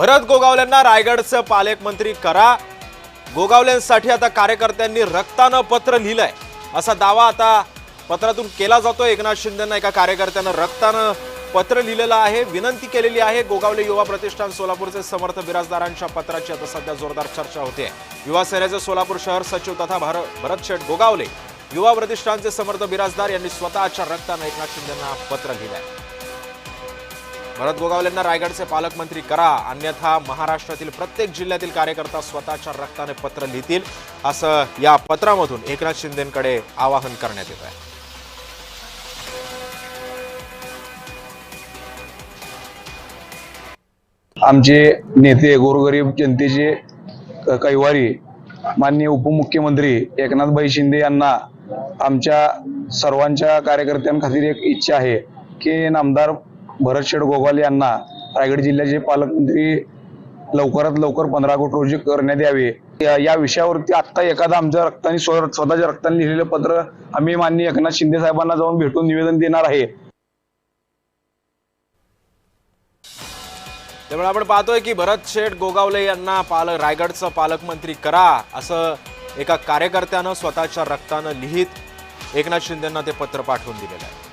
भरत गोगावलेंना रायगडचे पालकमंत्री करा। गोगावलेंसाठी आता कार्यकर्त्यांनी रक्तानं पत्र लिहिलंय असा दावा आता पत्रातून केला जातोय। एकनाथ शिंदेंना एका कार्यकर्त्यानं रक्तानं पत्र लिहिलेलं आहे, विनंती केलेली आहे। गोगावले युवा प्रतिष्ठान सोलापूरचे समर्थ बिराजदारांच्या पत्राची आता सध्या जोरदार चर्चा होते। युवा सेनेचे सोलापूर शहर सचिव तथा भरत शेठ गोगावले युवा प्रतिष्ठानचे समर्थ बिराजदार यांनी स्वतःच्या रक्तानं एकनाथ शिंदेंना पत्र लिहिलंय। भरत गोगावलेंना रायगडचे पालकमंत्री करा, अन्यथा महाराष्ट्रातील प्रत्येक जिल्ह्यातील कार्यकर्ता स्वतःच्या रक्ताने पत्र लिहितील असं या पत्रामधून एकनाथ शिंदेंकडे आवाहन करण्यात येत आहे। आमचे नेते गोरगरीब जनतेचे कैवारी माननीय उपमुख्यमंत्री एकनाथभाई शिंदे यांना आमच्या सर्वांच्या कार्यकर्त्यांखातीर एक इच्छा आहे की नामदार भरत शेठ गोगावले यांना रायगड जिल्ह्याचे पालकमंत्री लवकरात लवकर 15 ऑगस्ट रोजी करण्यात यावे। या विषयावरती आता एखादा आमच्या रक्ताने स्वतःच्या रक्ताने लिहिलेलं पत्र आम्ही माननीय एकनाथ शिंदे साहेबांना जाऊन भेटून निवेदन देणार आहे। त्यामुळे आपण पाहतोय की भरत शेठ गोगावले यांना रायगडचं पालकमंत्री करा असं एका कार्यकर्त्यानं स्वतःच्या रक्तानं लिहित एकनाथ शिंदेंना ते पत्र पाठवून दिलेलं आहे।